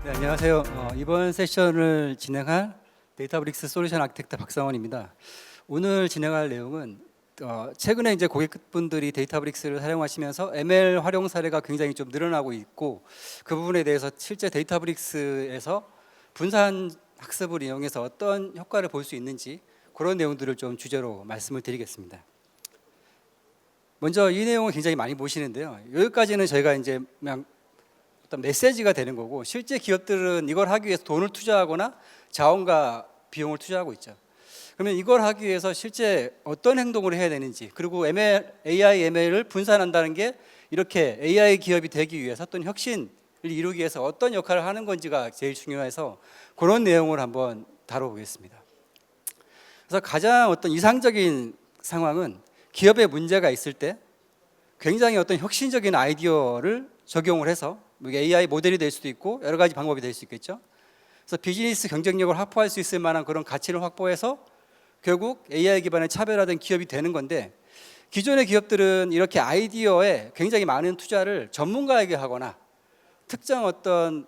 네, 안녕하세요. 이번 세션을 진행할 데이터브릭스 솔루션 아키텍트 박상원입니다. 오늘 진행할 내용은 최근에 이제 고객분들이 데이터브릭스를 사용하시면서 ML 활용 사례가 굉장히 좀 늘어나고 있고, 그 부분에 대해서 실제 데이터브릭스에서 분산 학습을 이용해서 어떤 효과를 볼 수 있는지 그런 내용들을 좀 주제로 말씀을 드리겠습니다. 먼저 이 내용을 굉장히 많이 보시는데요. 여기까지는 저희가 이제 그냥 어떤 메시지가 되는 거고, 실제 기업들은 이걸 하기 위해서 돈을 투자하거나 자원과 비용을 투자하고 있죠. 그러면 이걸 하기 위해서 실제 어떤 행동을 해야 되는지, 그리고 AI, ML을 분산한다는 게 이렇게 AI 기업이 되기 위해서 어떤 혁신을 이루기 위해서 어떤 역할을 하는 건지가 제일 중요해서 그런 내용을 한번 다뤄보겠습니다. 그래서 가장 어떤 이상적인 상황은 기업에 문제가 있을 때 굉장히 어떤 혁신적인 아이디어를 적용을 해서 AI 모델이 될 수도 있고 여러 가지 방법이 될 수 있겠죠. 그래서 비즈니스 경쟁력을 확보할 수 있을 만한 그런 가치를 확보해서 결국 AI 기반의 차별화된 기업이 되는 건데, 기존의 기업들은 이렇게 아이디어에 굉장히 많은 투자를 전문가에게 하거나 특정 어떤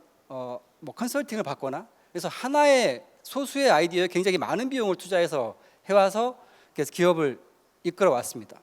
컨설팅을 받거나, 그래서 하나의 소수의 아이디어에 굉장히 많은 비용을 투자해서 해와서 그래서 기업을 이끌어 왔습니다.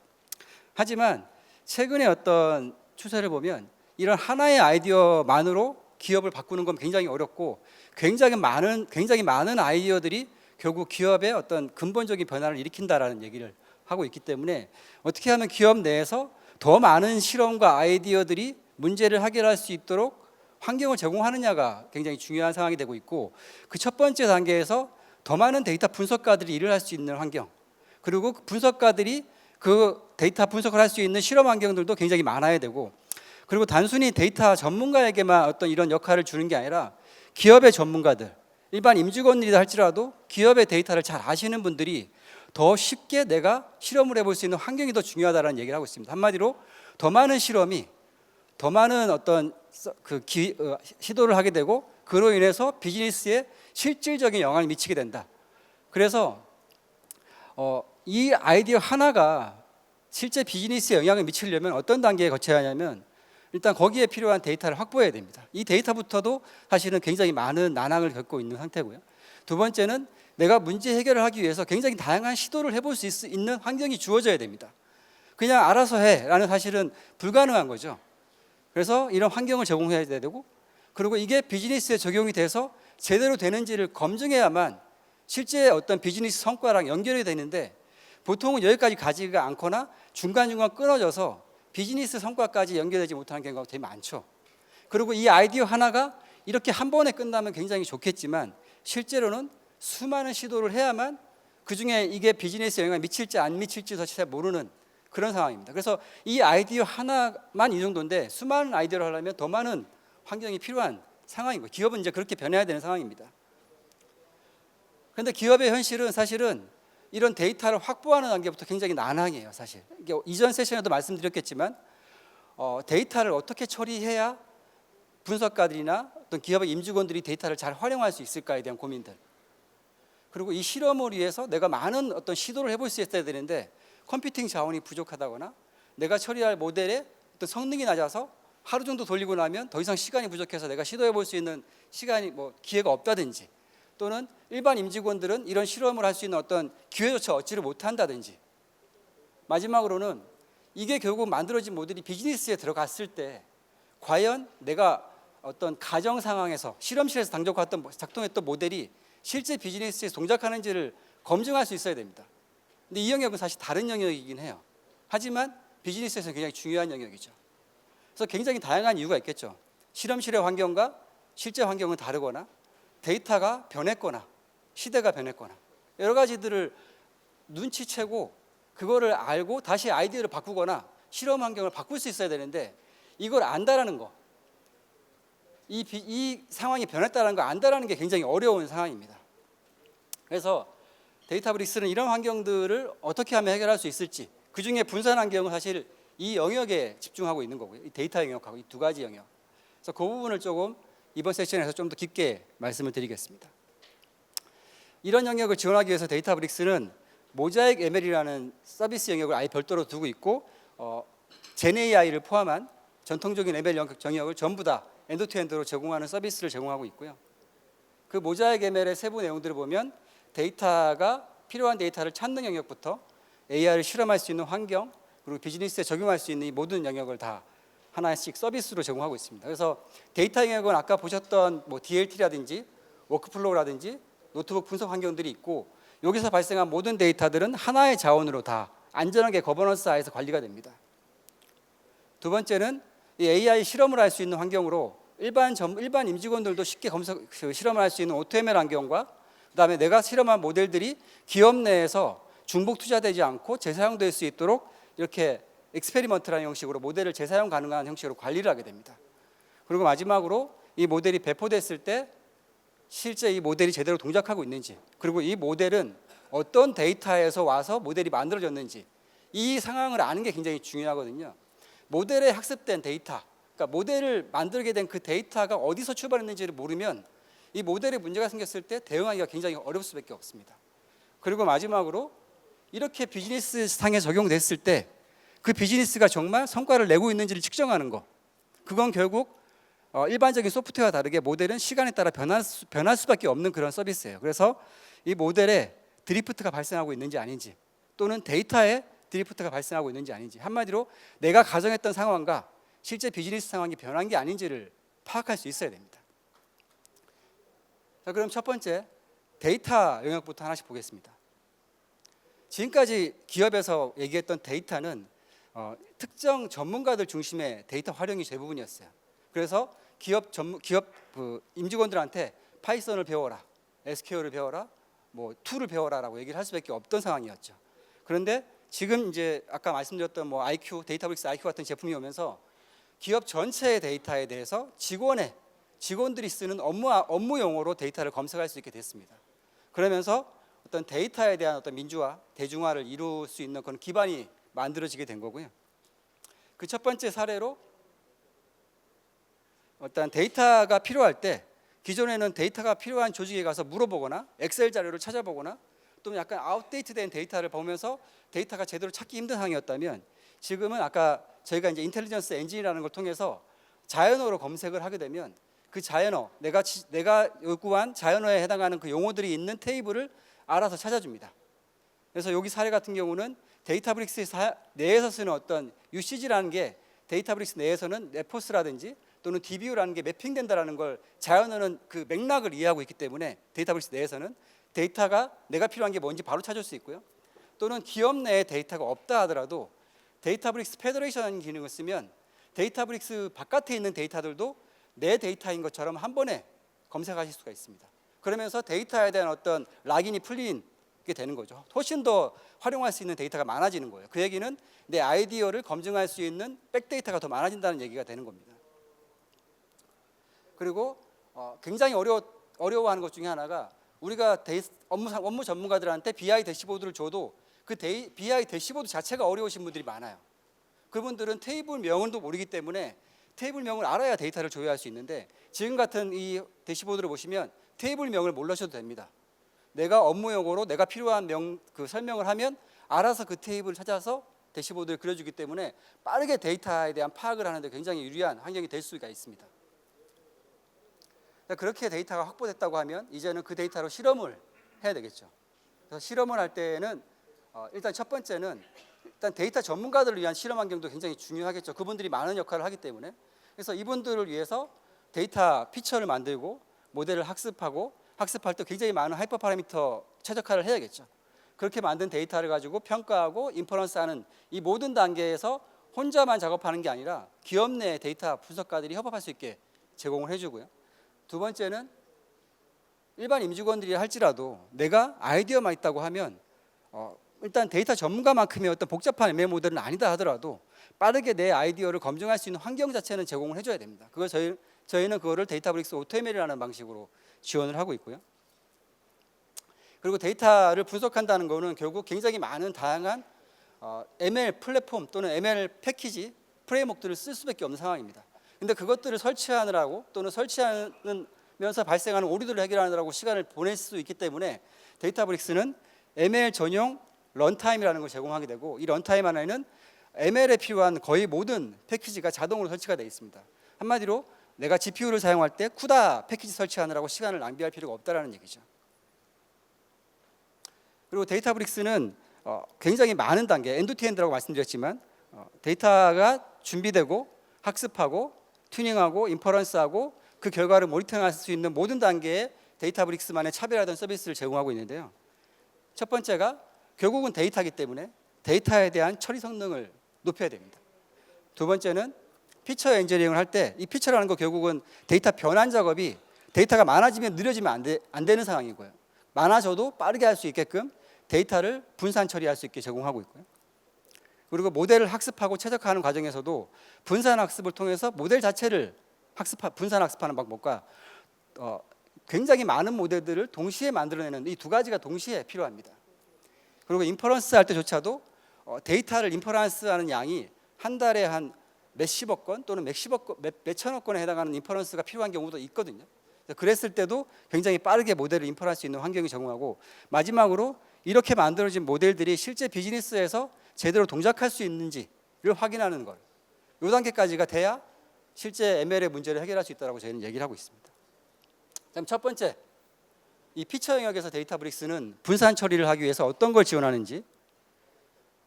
하지만 최근에 어떤 추세를 보면 이런 하나의 아이디어만으로 기업을 바꾸는 건 굉장히 어렵고, 굉장히 많은 아이디어들이 결국 기업의 어떤 근본적인 변화를 일으킨다라는 얘기를 하고 있기 때문에, 어떻게 하면 기업 내에서 더 많은 실험과 아이디어들이 문제를 해결할 수 있도록 환경을 제공하느냐가 굉장히 중요한 상황이 되고 있고, 그 첫 번째 단계에서 더 많은 데이터 분석가들이 일을 할 수 있는 환경, 그리고 분석가들이 그 데이터 분석을 할 수 있는 실험 환경들도 굉장히 많아야 되고, 그리고 단순히 데이터 전문가에게만 어떤 이런 역할을 주는 게 아니라 기업의 전문가들, 일반 임직원들이다 할지라도 기업의 데이터를 잘 아시는 분들이 더 쉽게 내가 실험을 해볼 수 있는 환경이 더 중요하다는 얘기를 하고 있습니다. 한마디로 더 많은 실험이 더 많은 어떤 시도를 하게 되고, 그로 인해서 비즈니스에 실질적인 영향을 미치게 된다. 그래서 이 아이디어 하나가 실제 비즈니스에 영향을 미치려면 어떤 단계에 거쳐야 하냐면, 일단 거기에 필요한 데이터를 확보해야 됩니다. 이 데이터부터도 사실은 굉장히 많은 난항을 겪고 있는 상태고요. 두 번째는 내가 문제 해결을 하기 위해서 굉장히 다양한 시도를 해볼 수 있는 환경이 주어져야 됩니다. 그냥 알아서 해라는 사실은 불가능한 거죠. 그래서 이런 환경을 제공해야 되고, 그리고 이게 비즈니스에 적용이 돼서 제대로 되는지를 검증해야만 실제 어떤 비즈니스 성과랑 연결이 되는데, 보통은 여기까지 가지가 않거나 중간중간 끊어져서 비즈니스 성과까지 연결되지 못하는 경우가 되게 많죠. 그리고 이 아이디어 하나가 이렇게 한 번에 끝나면 굉장히 좋겠지만, 실제로는 수많은 시도를 해야만 그중에 이게 비즈니스에 영향을 미칠지 안 미칠지도 잘 모르는 그런 상황입니다. 그래서 이 아이디어 하나만 이 정도인데, 수많은 아이디어를 하려면 더 많은 환경이 필요한 상황인 거예요. 기업은 이제 그렇게 변해야 되는 상황입니다. 그런데 기업의 현실은 사실은 이런 데이터를 확보하는 단계부터 굉장히 난항이에요. 사실 이게 이전 세션에도 말씀드렸겠지만, 데이터를 어떻게 처리해야 분석가들이나 어떤 기업의 임직원들이 데이터를 잘 활용할 수 있을까에 대한 고민들, 그리고 이 실험을 위해서 내가 많은 어떤 시도를 해볼 수 있어야 되는데 컴퓨팅 자원이 부족하다거나 내가 처리할 모델의 어떤 성능이 낮아서 하루 정도 돌리고 나면 더 이상 시간이 부족해서 내가 시도해 볼 수 있는 시간이 기회가 없다든지, 또는 일반 임직원들은 이런 실험을 할 수 있는 어떤 기회조차 얻지를 못한다든지, 마지막으로는 이게 결국 만들어진 모델이 비즈니스에 들어갔을 때 과연 내가 어떤 가정 상황에서 실험실에서 작동했던 모델이 실제 비즈니스에 동작하는지를 검증할 수 있어야 됩니다. 근데 이 영역은 사실 다른 영역이긴 해요. 하지만 비즈니스에서 굉장히 중요한 영역이죠. 그래서 굉장히 다양한 이유가 있겠죠. 실험실의 환경과 실제 환경은 다르거나, 데이터가 변했거나, 시대가 변했거나, 여러 가지들을 눈치채고 그거를 알고 다시 아이디어를 바꾸거나 실험 환경을 바꿀 수 있어야 되는데, 이걸 안다라는 거, 이 상황이 변했다는 거 안다라는 게 굉장히 어려운 상황입니다. 그래서 데이터브릭스는 이런 환경들을 어떻게 하면 해결할 수 있을지, 그중에 분산 환경은 사실 이 영역에 집중하고 있는 거고요. 이 데이터 영역하고 이 두 가지 영역. 그래서 그 부분을 조금 이번 세션에서 좀 더 깊게 말씀을 드리겠습니다. 이런 영역을 지원하기 위해서 데이터브릭스는 모자익 ML이라는 서비스 영역을 아예 별도로 두고 있고, 젠AI를 포함한 전통적인 ML 영역을 전부 다 엔드투엔드로 제공하는 서비스를 제공하고 있고요. 그 모자이크 ML의 세부 내용들을 보면 데이터가 필요한 데이터를 찾는 영역부터 AI를 실험할 수 있는 환경, 그리고 비즈니스에 적용할 수 있는 이 모든 영역을 다 하나씩 서비스로 제공하고 있습니다. 그래서 데이터 영역은 아까 보셨던 뭐 DLT라든지 워크플로우라든지 노트북 분석 환경들이 있고, 여기서 발생한 모든 데이터들은 하나의 자원으로 다 안전하게 거버넌스 하에서 관리가 됩니다. 두 번째는 이 AI 실험을 할 수 있는 환경으로 일반 임직원들도 쉽게 실험을 할 수 있는 OTML 환경과, 그다음에 내가 실험한 모델들이 기업 내에서 중복 투자되지 않고 재사용될 수 있도록 이렇게 익스페리먼트라는 형식으로 모델을 재사용 가능한 형식으로 관리를 하게 됩니다. 그리고 마지막으로 이 모델이 배포됐을 때 실제 이 모델이 제대로 동작하고 있는지, 그리고 이 모델은 어떤 데이터에서 와서 모델이 만들어졌는지, 이 상황을 아는 게 굉장히 중요하거든요. 모델에 학습된 데이터, 그러니까 모델을 만들게 된 그 데이터가 어디서 출발했는지를 모르면 이 모델에 문제가 생겼을 때 대응하기가 굉장히 어려울 수밖에 없습니다. 그리고 마지막으로 이렇게 비즈니스 상에 적용됐을 때 그 비즈니스가 정말 성과를 내고 있는지를 측정하는 거, 그건 결국 일반적인 소프트웨어와 다르게 모델은 시간에 따라 변할 수밖에 없는 그런 서비스예요. 그래서 이 모델에 드리프트가 발생하고 있는지 아닌지, 또는 데이터에 드리프트가 발생하고 있는지 아닌지, 한마디로 내가 가정했던 상황과 실제 비즈니스 상황이 변한 게 아닌지를 파악할 수 있어야 됩니다. 자, 그럼 첫 번째 데이터 영역부터 하나씩 보겠습니다. 지금까지 기업에서 얘기했던 데이터는 특정 전문가들 중심의 데이터 활용이 대부분이었어요. 그래서 기업 임직원들한테 파이썬을 배워라, SQL을 배워라, 뭐 툴을 배워라라고 얘기를 할 수밖에 없던 상황이었죠. 그런데 지금 이제 아까 말씀드렸던 뭐 IQ, 데이터브릭스 IQ 같은 제품이 오면서 기업 전체의 데이터에 대해서 직원들이 쓰는 업무 용어로 데이터를 검색할 수 있게 됐습니다. 그러면서 어떤 데이터에 대한 어떤 민주화, 대중화를 이룰 수 있는 그런 기반이 만들어지게 된 거고요. 그 첫 번째 사례로 어떤 데이터가 필요할 때, 기존에는 데이터가 필요한 조직에 가서 물어보거나 엑셀 자료를 찾아보거나 또는 약간 아웃데이트된 데이터를 보면서 데이터가 제대로 찾기 힘든 상황이었다면, 지금은 아까 저희가 이제 인텔리전스 엔진이라는 걸 통해서 자연어로 검색을 하게 되면 그 자연어, 내가 요구한 자연어에 해당하는 그 용어들이 있는 테이블을 알아서 찾아줍니다. 그래서 여기 사례 같은 경우는 데이터브릭스 내에서 쓰는 어떤 UCG라는 게 데이터브릭스 내에서는 네포스라든지 또는 DBU라는 게 매핑된다라는 걸 자연어는 그 맥락을 이해하고 있기 때문에 데이터브릭스 내에서는 데이터가 내가 필요한 게 뭔지 바로 찾을 수 있고요. 또는 기업 내에 데이터가 없다 하더라도 데이터브릭스 페더레이션 기능을 쓰면 데이터브릭스 바깥에 있는 데이터들도 내 데이터인 것처럼 한 번에 검색하실 수가 있습니다. 그러면서 데이터에 대한 어떤 락인이 풀리게 되는 거죠. 훨씬 더 활용할 수 있는 데이터가 많아지는 거예요. 그 얘기는 내 아이디어를 검증할 수 있는 백데이터가 더 많아진다는 얘기가 되는 겁니다. 그리고 굉장히 어려워하는 것 중에 하나가, 우리가 업무 전문가들한테 BI 대시보드를 줘도 그 BI 대시보드 자체가 어려우신 분들이 많아요. 그분들은 테이블 명을도 모르기 때문에 테이블 명을 알아야 데이터를 조회할 수 있는데, 지금 같은 이 대시보드를 보시면 테이블 명을 몰라셔도 됩니다. 내가 업무용어로 내가 필요한 그 설명을 하면 알아서 그 테이블을 찾아서 대시보드를 그려주기 때문에 빠르게 데이터에 대한 파악을 하는데 굉장히 유리한 환경이 될 수가 있습니다. 그렇게 데이터가 확보됐다고 하면 이제는 그 데이터로 실험을 해야 되겠죠. 그래서 실험을 할 때는 일단 첫 번째는 일단 데이터 전문가들을 위한 실험 환경도 굉장히 중요하겠죠. 그분들이 많은 역할을 하기 때문에. 그래서 이분들을 위해서 데이터 피처를 만들고 모델을 학습할 때 굉장히 많은 하이퍼 파라미터 최적화를 해야겠죠. 그렇게 만든 데이터를 가지고 평가하고 인퍼런스하는 이 모든 단계에서 혼자만 작업하는 게 아니라 기업 내 데이터 분석가들이 협업할 수 있게 제공을 해주고요. 두 번째는 일반 임직원들이 할지라도 내가 아이디어만 있다고 하면 일단 데이터 전문가만큼의 어떤 복잡한 ML 모델은 아니다 하더라도 빠르게 내 아이디어를 검증할 수 있는 환경 자체는 제공을 해줘야 됩니다. 저희는 그거를 데이터브릭스 OTML이라는 방식으로 지원을 하고 있고요. 그리고 데이터를 분석한다는 거는 결국 굉장히 많은 다양한 ML 플랫폼 또는 ML 패키지 프레임워크들을 쓸 수밖에 없는 상황입니다. 근데 그것들을 설치하느라고 또는 설치하면서 발생하는 오류들을 해결하느라고 시간을 보낼 수 있기 때문에 데이터브릭스는 ML 전용 런타임이라는 걸 제공하게 되고, 이 런타임 안에는 ML에 필요한 거의 모든 패키지가 자동으로 설치가 되어 있습니다. 한마디로 내가 GPU를 사용할 때 쿠다 패키지 설치하느라고 시간을 낭비할 필요가 없다라는 얘기죠. 그리고 데이터브릭스는 굉장히 많은 단계, 엔드투엔드라고 말씀드렸지만 데이터가 준비되고 학습하고 튜닝하고 인퍼런스하고 그 결과를 모니터링할 수 있는 모든 단계의 데이터브릭스만의 차별화된 서비스를 제공하고 있는데요. 첫 번째가 결국은 데이터이기 때문에 데이터에 대한 처리 성능을 높여야 됩니다. 두 번째는 피처 엔지니어링을 할 때 이 피처라는 거 결국은 데이터 변환 작업이 데이터가 많아지면 느려지면 안 되는 상황이고요. 많아져도 빠르게 할 수 있게끔 데이터를 분산 처리할 수 있게 제공하고 있고요. 그리고 모델을 학습하고 최적화하는 과정에서도 분산 학습을 통해서 모델 자체를 분산 학습하는 방법과 굉장히 많은 모델들을 동시에 만들어내는 이 두 가지가 동시에 필요합니다. 그리고 인퍼런스 할 때조차도 데이터를 인퍼런스하는 양이 한 달에 한 몇십억 건 또는 몇천억 건에 해당하는 인퍼런스가 필요한 경우도 있거든요. 그랬을 때도 굉장히 빠르게 모델을 인퍼런할 수 있는 환경이 제공하고, 마지막으로 이렇게 만들어진 모델들이 실제 비즈니스에서 제대로 동작할 수 있는지를 확인하는 것, 이 단계까지가 돼야 실제 ML의 문제를 해결할 수 있다고 저희는 얘기를 하고 있습니다. 그다음 첫 번째, 이 피처 영역에서 데이터브릭스는 분산 처리를 하기 위해서 어떤 걸 지원하는지.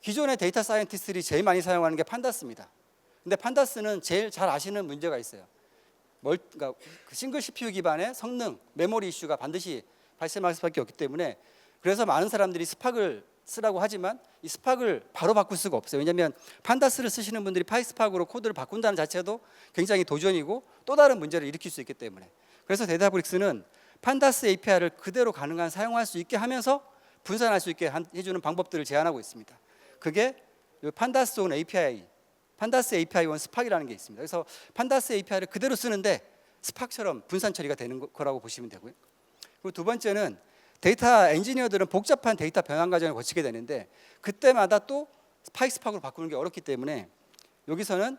기존의 데이터 사이언티스트들이 제일 많이 사용하는 게 판다스입니다. 근데 판다스는 제일 잘 아시는 문제가 있어요. 그러니까 싱글 CPU 기반의 성능, 메모리 이슈가 반드시 발생할 수밖에 없기 때문에, 그래서 많은 사람들이 스팍을 쓰라고 하지만 이 스팍을 바로 바꿀 수가 없어요. 왜냐하면 판다스를 쓰시는 분들이 파이스팍으로 코드를 바꾼다는 자체도 굉장히 도전이고 또 다른 문제를 일으킬 수 있기 때문에, 그래서 데이터브릭스는 판다스 API를 그대로 가능한 사용할 수 있게 하면서 분산할 수 있게 해주는 방법들을 제안하고 있습니다. 그게 판다스 온 API, 판다스 API 온 스팍이라는 게 있습니다. 그래서 판다스 API를 그대로 쓰는데 스팍처럼 분산 처리가 되는 거라고 보시면 되고요. 그리고 두 번째는 데이터 엔지니어들은 복잡한 데이터 변환 과정을 거치게 되는데 그때마다 또 파이스팍으로 바꾸는 게 어렵기 때문에 여기서는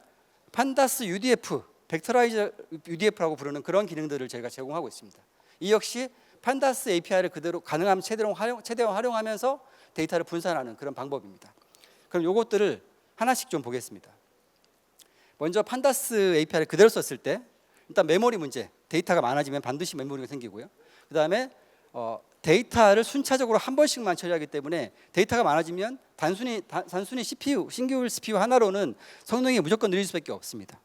판다스 UDF, 벡터라이저 UDF라고 부르는 그런 기능들을 저희가 제공하고 있습니다. 이 역시 판다스 API를 그대로 가능하면 최대한 활용하면서 데이터를 분산하는 그런 방법입니다. 그럼 이것들을 하나씩 좀 보겠습니다. 먼저 판다스 API를 그대로 썼을 때 일단 메모리 문제, 데이터가 많아지면 반드시 메모리가 생기고요. 그 다음에 데이터를 순차적으로 한 번씩만 처리하기 때문에 데이터가 많아지면 단순히 CPU, 싱글 CPU 하나로는 성능이 무조건 느릴 수밖에 없습니다.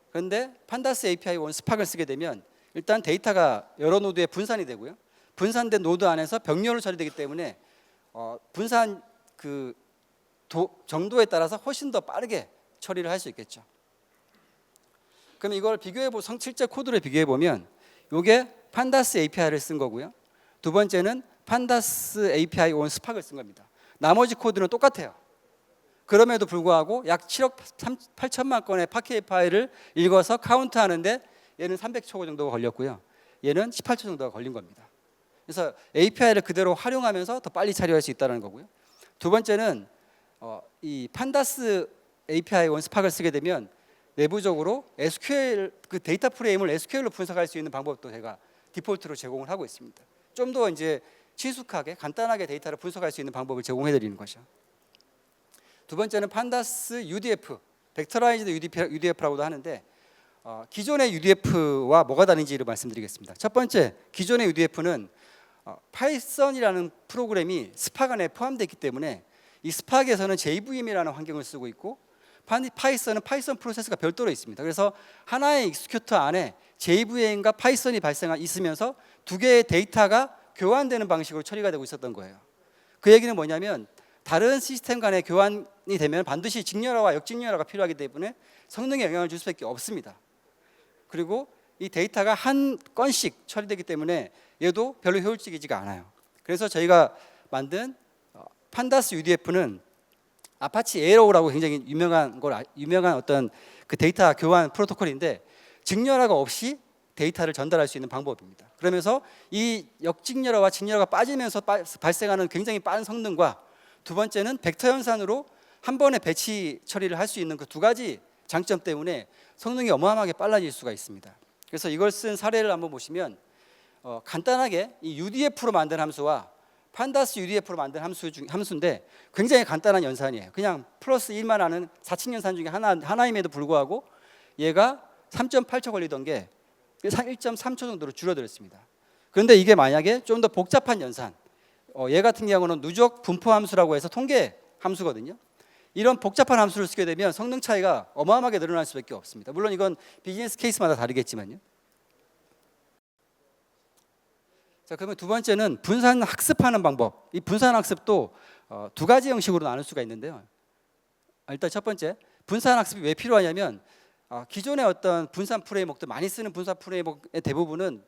그런데 판다스 API 온 스팍을 쓰게 되면 일단 데이터가 여러 노드에 분산이 되고요. 분산된 노드 안에서 병렬로 처리되기 때문에 분산 정도에 따라서 훨씬 더 빠르게 처리를 할 수 있겠죠. 그럼 이걸 실제 코드를 비교해 보면 이게 판다스 API를 쓴 거고요. 두 번째는 판다스 API 온 스팍을 쓴 겁니다. 나머지 코드는 똑같아요. 그럼에도 불구하고 약 7억 8천만 건의 파켓 파일을 읽어서 카운트하는데 얘는 300초 정도가 걸렸고요. 얘는 18초 정도가 걸린 겁니다. 그래서 API를 그대로 활용하면서 더 빨리 처리할 수 있다는 거고요. 두 번째는 이 판다스 API 온 스팍을 쓰게 되면 내부적으로 SQL 데이터 프레임을 SQL로 분석할 수 있는 방법도 제가 디폴트로 제공을 하고 있습니다. 좀 더 이제 친숙하게 간단하게 데이터를 분석할 수 있는 방법을 제공해 드리는 거죠. 두 번째는 판다스 UDF, 벡터라이즈드 UDF라고도 하는데 기존의 UDF와 뭐가 다른지를 말씀드리겠습니다. 첫 번째, 기존의 UDF는 파이썬이라는 프로그램이 스팍 안에 포함되어 있기 때문에 이 스팍에서는 JVM이라는 환경을 쓰고 있고 파이썬은 파이썬 프로세스가 별도로 있습니다. 그래서 하나의 익스큐터 안에 JVM과 파이썬이 있으면서 두 개의 데이터가 교환되는 방식으로 처리가 되고 있었던 거예요. 그 얘기는 뭐냐면 다른 시스템 간의 교환이 되면 반드시 직렬화와 역직렬화가 필요하기 때문에 성능에 영향을 줄 수밖에 없습니다. 그리고 이 데이터가 한 건씩 처리되기 때문에 얘도 별로 효율적이지가 않아요. 그래서 저희가 만든 판다스 UDF는 아파치 에어로우라고 굉장히 유명한 어떤 그 데이터 교환 프로토콜인데 직렬화가 없이 데이터를 전달할 수 있는 방법입니다. 그러면서 이 역직렬화와 직렬화가 빠지면서 발생하는 굉장히 빠른 성능과 두 번째는 벡터 연산으로 한 번에 배치 처리를 할 수 있는 그 두 가지 장점 때문에 성능이 어마어마하게 빨라질 수가 있습니다. 그래서 이걸 쓴 사례를 한번 보시면 간단하게 이 UDF로 만든 함수와 판다스 UDF로 만든 함수인데 굉장히 간단한 연산이에요. 그냥 플러스 1만 하는 4층 연산 중에 하나임에도 불구하고 얘가 3.8초 걸리던 게 1.3초 정도로 줄어들었습니다. 그런데 이게 만약에 좀 더 복잡한 연산, 얘 같은 경우는 누적 분포 함수라고 해서 통계 함수거든요. 이런 복잡한 함수를 쓰게 되면 성능 차이가 어마어마하게 늘어날 수밖에 없습니다. 물론 이건 비즈니스 케이스마다 다르겠지만요. 자, 그러면 두 번째는 분산 학습하는 방법. 이 분산 학습도 두 가지 형식으로 나눌 수가 있는데요. 일단 첫 번째, 분산 학습이 왜 필요하냐면 기존의 어떤 분산 프레임워크도 많이 쓰는 분산 프레임워크의 대부분은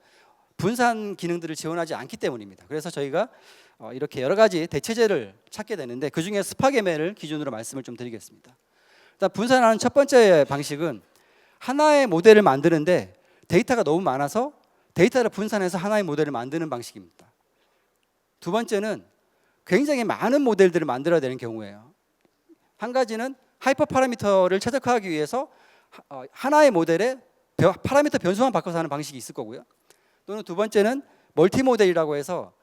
분산 기능들을 지원하지 않기 때문입니다. 그래서 저희가 이렇게 여러 가지 대체제를 찾게 되는데 그 중에 스파게멜을 기준으로 말씀을 좀 드리겠습니다. 일단 분산하는 첫 번째 방식은 하나의 모델을 만드는데 데이터가 너무 많아서 데이터를 분산해서 하나의 모델을 만드는 방식입니다. 두 번째는 굉장히 많은 모델들을 만들어야 되는 경우예요. 한 가지는 하이퍼 파라미터를 최적화하기 위해서 하나의 모델에 파라미터 변수만 바꿔서 하는 방식이 있을 거고요. 또는 두 번째는 멀티 모델이라고 해서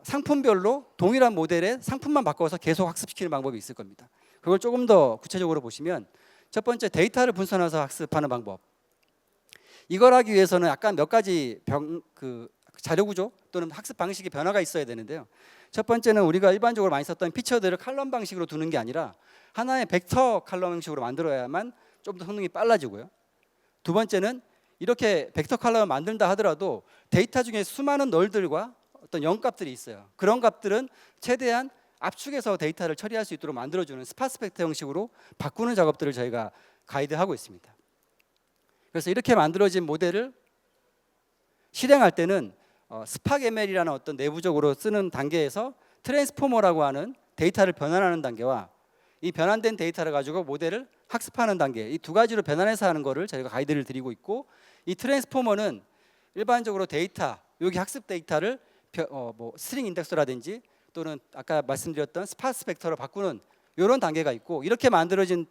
상품별로 동일한 모델의 상품만 바꿔서 계속 학습시키는 방법이 있을 겁니다. 그걸 조금 더 구체적으로 보시면 첫 번째 데이터를 분산해서 학습하는 방법. 이걸 하기 위해서는 약간 몇 가지 자료 구조 또는 학습 방식의 변화가 있어야 되는데요. 첫 번째는 우리가 일반적으로 많이 썼던 피처들을 칼럼 방식으로 두는 게 아니라 하나의 벡터 칼럼 형식으로 만들어야만 좀 더 성능이 빨라지고요. 두 번째는 이렇게 벡터 칼럼을 만든다 하더라도 데이터 중에 수많은 널들과 어떤 0값들이 있어요. 그런 값들은 최대한 압축해서 데이터를 처리할 수 있도록 만들어주는 스파스 벡터 형식으로 바꾸는 작업들을 저희가 가이드하고 있습니다. 그래서 이렇게 만들어진 모델을 실행할 때는 스팍ML이라는 어떤 내부적으로 쓰는 단계에서 트랜스포머라고 하는 데이터를 변환하는 단계와 이 변환된 데이터를 가지고 모델을 학습하는 단계, 이 두 가지로 변환해서 하는 거를 저희가 가이드를 드리고 있고, 이 트랜스포머는 일반적으로 데이터, 여기 학습 데이터를 스트링 인덱스라든지 또는 아까 말씀드렸던 스파스 벡터로 바꾸는 이런 단계가 있고, 이렇게 만들어진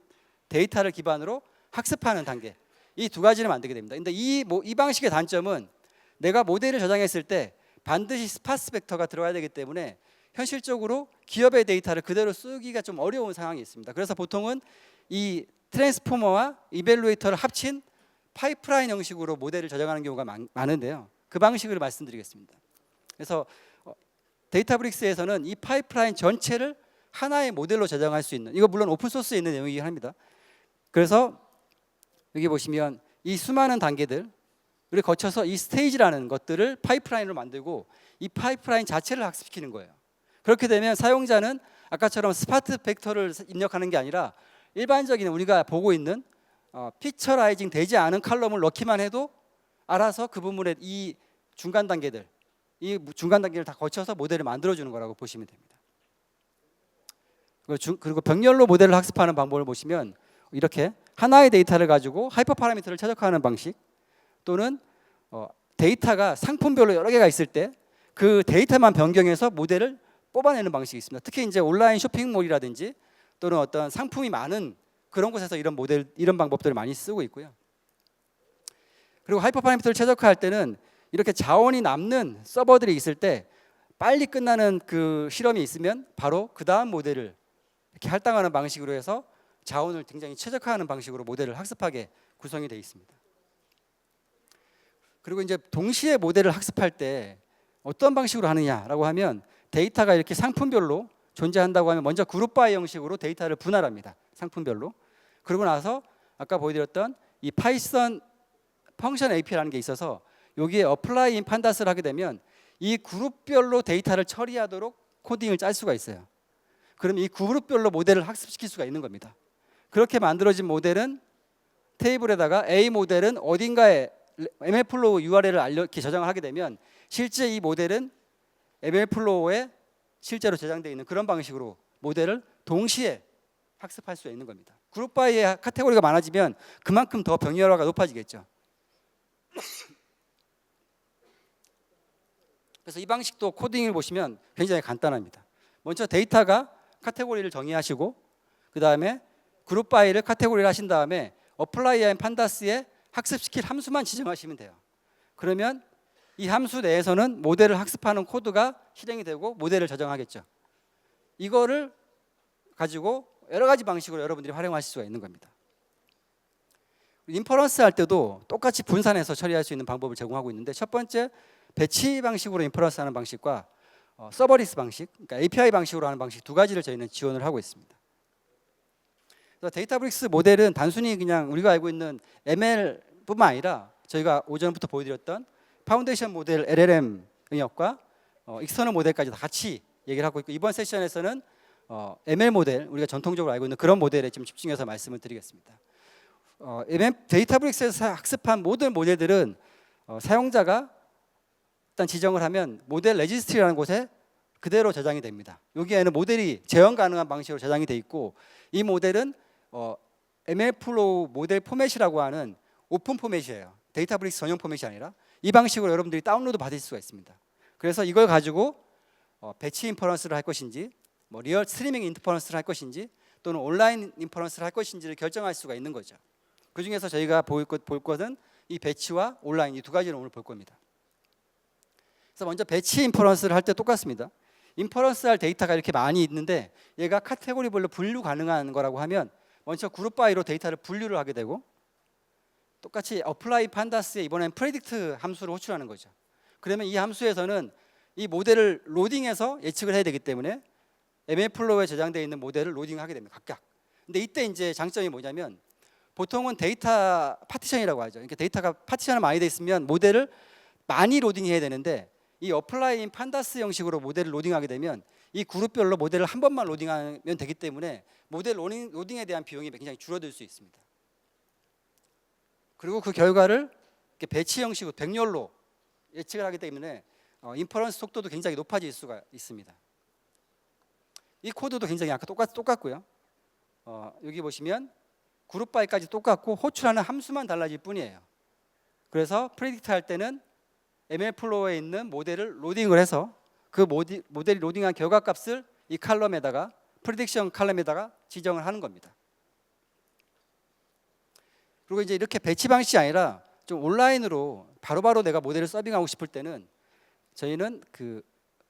데이터를 기반으로 학습하는 단계, 이 두 가지를 만들게 됩니다. 근데 이 방식의 단점은 내가 모델을 저장했을 때 반드시 스파스 벡터가 들어가야 되기 때문에 현실적으로 기업의 데이터를 그대로 쓰기가 좀 어려운 상황이 있습니다. 그래서 보통은 이 트랜스포머와 이벨루에이터를 합친 파이프라인 형식으로 모델을 저장하는 경우가 많은데요. 그 방식을 말씀드리겠습니다. 그래서 데이터브릭스에서는 이 파이프라인 전체를 하나의 모델로 저장할 수 있는, 이거 물론 오픈소스에 있는 내용이긴 합니다. 그래서 여기 보시면 이 수많은 단계들을 거쳐서 이 스테이지라는 것들을 파이프라인으로 만들고 이 파이프라인 자체를 학습시키는 거예요. 그렇게 되면 사용자는 아까처럼 스파트 벡터를 입력하는 게 아니라 일반적인 우리가 보고 있는 피처라이징 되지 않은 칼럼을 넣기만 해도 알아서 그 부분에 이 중간 단계들, 이 중간 단계를 다 거쳐서 모델을 만들어주는 거라고 보시면 됩니다. 그리고 병렬로 모델을 학습하는 방법을 보시면 이렇게 하나의 데이터를 가지고 하이퍼 파라미터를 최적화하는 방식, 또는 데이터가 상품별로 여러 개가 있을 때 그 데이터만 변경해서 모델을 뽑아내는 방식이 있습니다. 특히 이제 온라인 쇼핑몰이라든지 또는 어떤 상품이 많은 그런 곳에서 이런 방법들을 많이 쓰고 있고요. 그리고 하이퍼 파라미터를 최적화할 때는 이렇게 자원이 남는 서버들이 있을 때 빨리 끝나는 그 실험이 있으면 바로 그 다음 모델을 이렇게 할당하는 방식으로 해서 자원을 굉장히 최적화하는 방식으로 모델을 학습하게 구성이 되어 있습니다. 그리고 이제 동시에 모델을 학습할 때 어떤 방식으로 하느냐라고 하면 데이터가 이렇게 상품별로 존재한다고 하면 먼저 그룹 바이 형식으로 데이터를 분할합니다. 상품별로. 그러고 나서 아까 보여드렸던 이 파이썬 펑션 API라는 게 있어서 여기에 apply in pandas 하게 되면 이 그룹별로 데이터를 처리하도록 코딩을 짤 수가 있어요. 그럼 이 그룹별로 모델을 학습시킬 수가 있는 겁니다. 그렇게 만들어진 모델은 테이블에다가 A 모델은 어딘가에 MLflow URL을 이렇게 저장을 하게 되면 실제 이 모델은 MLflow에 실제로 저장되어 있는 그런 방식으로 모델을 동시에 학습할 수 있는 겁니다. 그룹 바이의 카테고리가 많아지면 그만큼 더 병렬화가 높아지겠죠. 그래서 이 방식도 코딩을 보시면 굉장히 간단합니다. 먼저 데이터가 카테고리를 정의하시고 그 다음에 그룹 바이를 카테고리를 하신 다음에 apply and pandas에 학습시킬 함수만 지정하시면 돼요. 그러면 이 함수 내에서는 모델을 학습하는 코드가 실행이 되고 모델을 저장하겠죠. 이거를 가지고 여러 가지 방식으로 여러분들이 활용하실 수가 있는 겁니다. 인퍼런스 할 때도 똑같이 분산해서 처리할 수 있는 방법을 제공하고 있는데, 첫 번째 배치 방식으로 인퍼런스 하는 방식과 서버리스 방식, 그러니까 API 방식으로 하는 방식 두 가지를 저희는 지원을 하고 있습니다. 그래서 데이터브릭스 모델은 단순히 그냥 우리가 알고 있는 ML뿐만 아니라 저희가 오전부터 보여드렸던 파운데이션 모델 LLM 응역과 익스터널 모델까지 다 같이 얘기를 하고 있고, 이번 세션에서는 ML 모델, 우리가 전통적으로 알고 있는 그런 모델에 좀 집중해서 말씀을 드리겠습니다. 데이터브릭스에서 학습한 모든 모델들은 사용자가 일단 지정을 하면 모델 레지스트리라는 곳에 그대로 저장이 됩니다. 여기에는 모델이 재현 가능한 방식으로 저장이 돼 있고, 이 모델은 ML플로우 모델 포맷이라고 하는 오픈 포맷이에요. 데이터브릭스 전용 포맷이 아니라 이 방식으로 여러분들이 다운로드 받을 수가 있습니다. 그래서 이걸 가지고 배치 인퍼런스를 할 것인지, 리얼 스트리밍 인퍼런스를 할 것인지, 또는 온라인 인퍼런스를 할 것인지를 결정할 수가 있는 거죠. 그 중에서 저희가 볼 것은 이 배치와 온라인 이 두 가지를 오늘 볼 겁니다. 그래서 먼저 배치 인퍼런스를 할 때 똑같습니다. 인퍼런스 할 데이터가 이렇게 많이 있는데 얘가 카테고리별로 분류 가능한 거라고 하면 먼저 그룹 바이로 데이터를 분류를 하게 되고, 똑같이 apply pandas 이번엔 predict 함수를 호출하는 거죠. 그러면 이 함수에서는 이 모델을 로딩해서 예측을 해야 되기 때문에 ML플로우에 저장되어 있는 모델을 로딩하게 됩니다. 각각. 근데 이때 이제 장점이 뭐냐면, 보통은 데이터 파티션이라고 하죠. 그러니까 데이터가 파티션이 많이 돼 있으면 모델을 많이 로딩해야 되는데, 이 어플라이인 판다스 형식으로 모델을 로딩하게 되면 이 그룹별로 모델을 한 번만 로딩하면 되기 때문에 모델 로딩에 대한 비용이 굉장히 줄어들 수 있습니다. 그리고 그 결과를 배치 형식으로 백렬로 예측을 하기 때문에 인퍼런스 속도도 굉장히 높아질 수가 있습니다. 이 코드도 굉장히 아까 똑같고요. 여기 보시면 그룹 바이까지 똑같고 호출하는 함수만 달라질 뿐이에요. 그래서 프레딕트 할 때는 ML플로우에 있는 모델을 로딩을 해서 그 모델이 로딩한 결과값을 이 칼럼에다가 프리딕션 칼럼에다가 지정을 하는 겁니다. 그리고 이제 이렇게 배치 방식이 아니라 좀 온라인으로 바로바로 내가 모델을 서빙하고 싶을 때는 저희는 그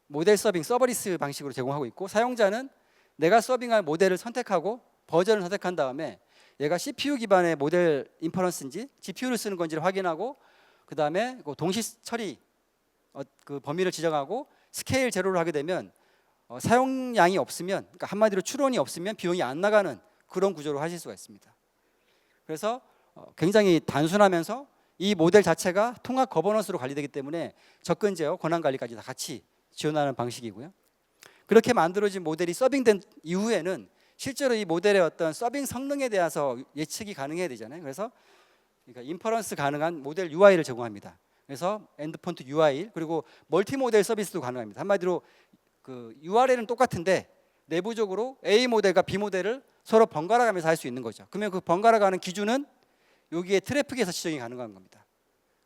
모델 서빙 서버리스 방식으로 제공하고 있고, 사용자는 내가 서빙할 모델을 선택하고 버전을 선택한 다음에 얘가 CPU 기반의 모델 인퍼런스인지 GPU를 쓰는 건지를 확인하고, 그 다음에 동시 처리 그 범위를 지정하고 스케일 제로를 하게 되면 사용량이 없으면, 그러니까 한마디로 추론이 없으면 비용이 안 나가는 그런 구조로 하실 수가 있습니다. 그래서 굉장히 단순하면서 이 모델 자체가 통합 거버넌스로 관리되기 때문에 접근 제어, 권한 관리까지 다 같이 지원하는 방식이고요. 그렇게 만들어진 모델이 서빙된 이후에는 실제로 이 모델의 어떤 서빙 성능에 대해서 예측이 가능해야 되잖아요. 그래서 그러니까 인퍼런스 가능한 모델 UI를 제공합니다. 그래서 엔드포인트 UI, 그리고 멀티 모델 서비스도 가능합니다. 한마디로 그 URL은 똑같은데 내부적으로 A 모델과 B 모델을 서로 번갈아 가면서 할 수 있는 거죠. 그러면 그 번갈아 가는 기준은 여기에 트래픽에서 지정이 가능한 겁니다.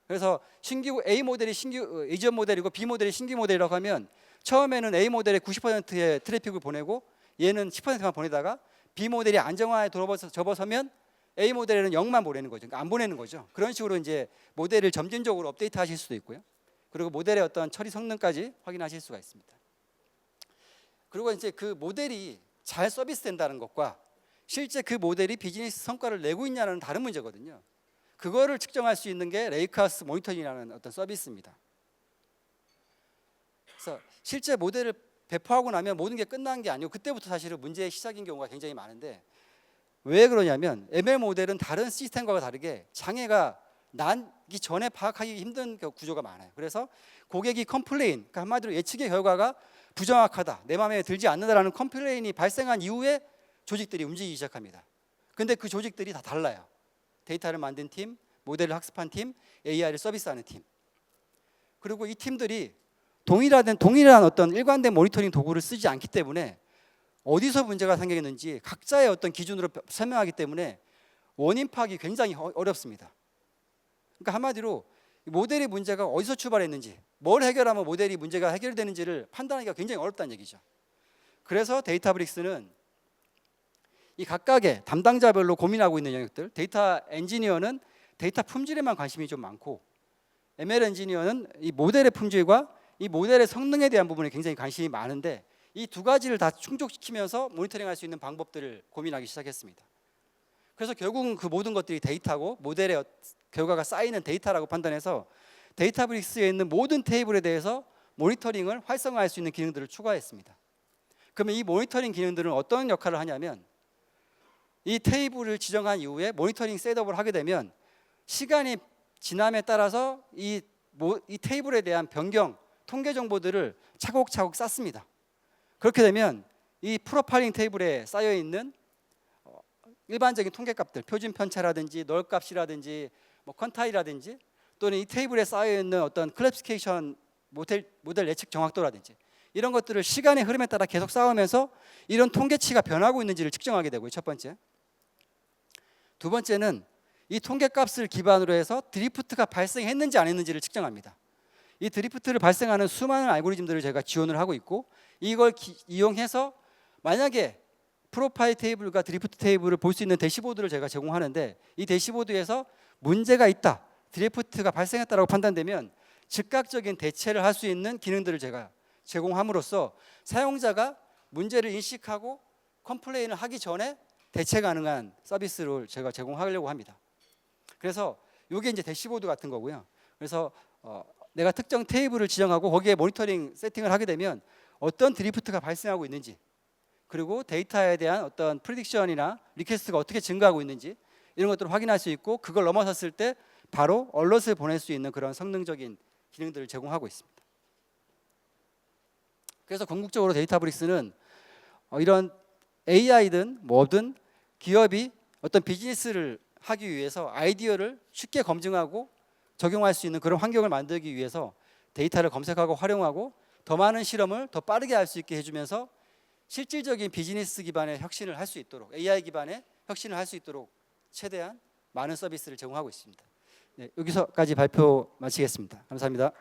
그래서 신규 A 모델이 신규 이전 모델이고 B 모델이 신규 모델이라고 하면 처음에는 A 모델의 90%의 트래픽을 보내고 얘는 10%만 보내다가 B 모델이 안정화에 접어서면 A 모델에는 0만 보내는 거죠. 그러니까 안 보내는 거죠. 그런 식으로 이제 모델을 점진적으로 업데이트하실 수도 있고요. 그리고 모델의 어떤 처리 성능까지 확인하실 수가 있습니다. 그리고 이제 그 모델이 잘 서비스된다는 것과 실제 그 모델이 비즈니스 성과를 내고 있냐는 다른 문제거든요. 그거를 측정할 수 있는 게 레이크하우스 모니터링이라는 어떤 서비스입니다. 그래서 실제 모델을 배포하고 나면 모든 게 끝난 게 아니고 그때부터 사실은 문제의 시작인 경우가 굉장히 많은데, 왜 그러냐면 ML 모델은 다른 시스템과 다르게 장애가 나기 전에 파악하기 힘든 구조가 많아요. 그래서 고객이 컴플레인, 그러니까 한마디로 예측의 결과가 부정확하다, 내 마음에 들지 않는다라는 컴플레인이 발생한 이후에 조직들이 움직이기 시작합니다. 근데 그 조직들이 다 달라요. 데이터를 만든 팀, 모델을 학습한 팀, AI를 서비스하는 팀. 그리고 이 팀들이 동일한 어떤 일관된 모니터링 도구를 쓰지 않기 때문에 어디서 문제가 생겼는지 각자의 어떤 기준으로 설명하기 때문에 원인 파악이 굉장히 어렵습니다. 그러니까 한마디로 모델의 문제가 어디서 출발했는지, 뭘 해결하면 모델이 문제가 해결되는지를 판단하기가 굉장히 어렵다는 얘기죠. 그래서 데이터브릭스는 이 각각의 담당자별로 고민하고 있는 영역들, 데이터 엔지니어는 데이터 품질에만 관심이 좀 많고, ML 엔지니어는 이 모델의 품질과 이 모델의 성능에 대한 부분에 굉장히 관심이 많은데, 이 두 가지를 다 충족시키면서 모니터링할 수 있는 방법들을 고민하기 시작했습니다. 그래서 결국은 그 모든 것들이 데이터고 모델의 결과가 쌓이는 데이터라고 판단해서 데이터브릭스에 있는 모든 테이블에 대해서 모니터링을 활성화할 수 있는 기능들을 추가했습니다. 그러면 이 모니터링 기능들은 어떤 역할을 하냐면 이 테이블을 지정한 이후에 모니터링 셋업을 하게 되면 시간이 지남에 따라서 이 테이블에 대한 변경, 통계 정보들을 차곡차곡 쌓습니다. 그렇게 되면 이 프로파일링 테이블에 쌓여 있는 일반적인 통계값들, 표준 편차라든지 널 값이라든지 뭐 퀀타이라든지 또는 이 테이블에 쌓여 있는 어떤 클래시피케이션 모델 예측 정확도라든지 이런 것들을 시간의 흐름에 따라 계속 쌓으면서 이런 통계치가 변하고 있는지를 측정하게 되고요. 첫 번째. 두 번째는 이 통계값을 기반으로 해서 드리프트가 발생했는지 안 했는지를 측정합니다. 이 드리프트를 발생하는 수많은 알고리즘들을 제가 지원을 하고 있고 이걸 이용해서 만약에 프로파일 테이블과 드리프트 테이블을 볼 수 있는 대시보드를 제가 제공하는데 이 대시보드에서 문제가 있다, 드리프트가 발생했다고 판단되면 즉각적인 대체를 할 수 있는 기능들을 제가 제공함으로써 사용자가 문제를 인식하고 컴플레인을 하기 전에 대체 가능한 서비스를 제가 제공하려고 합니다. 그래서 이게 이제 대시보드 같은 거고요. 그래서 내가 특정 테이블을 지정하고 거기에 모니터링 세팅을 하게 되면 어떤 드리프트가 발생하고 있는지 그리고 데이터에 대한 어떤 프리딕션이나 리퀘스트가 어떻게 증가하고 있는지 이런 것들을 확인할 수 있고 그걸 넘어섰을 때 바로 얼럿을 보낼 수 있는 그런 성능적인 기능들을 제공하고 있습니다. 그래서 궁극적으로 데이터브릭스는 이런 AI든 뭐든 기업이 어떤 비즈니스를 하기 위해서 아이디어를 쉽게 검증하고 적용할 수 있는 그런 환경을 만들기 위해서 데이터를 검색하고 활용하고 더 많은 실험을 더 빠르게 할 수 있게 해주면서 실질적인 비즈니스 기반의 혁신을 할 수 있도록 AI 기반의 혁신을 할 수 있도록 최대한 많은 서비스를 제공하고 있습니다. 네, 여기서까지 발표 마치겠습니다. 감사합니다.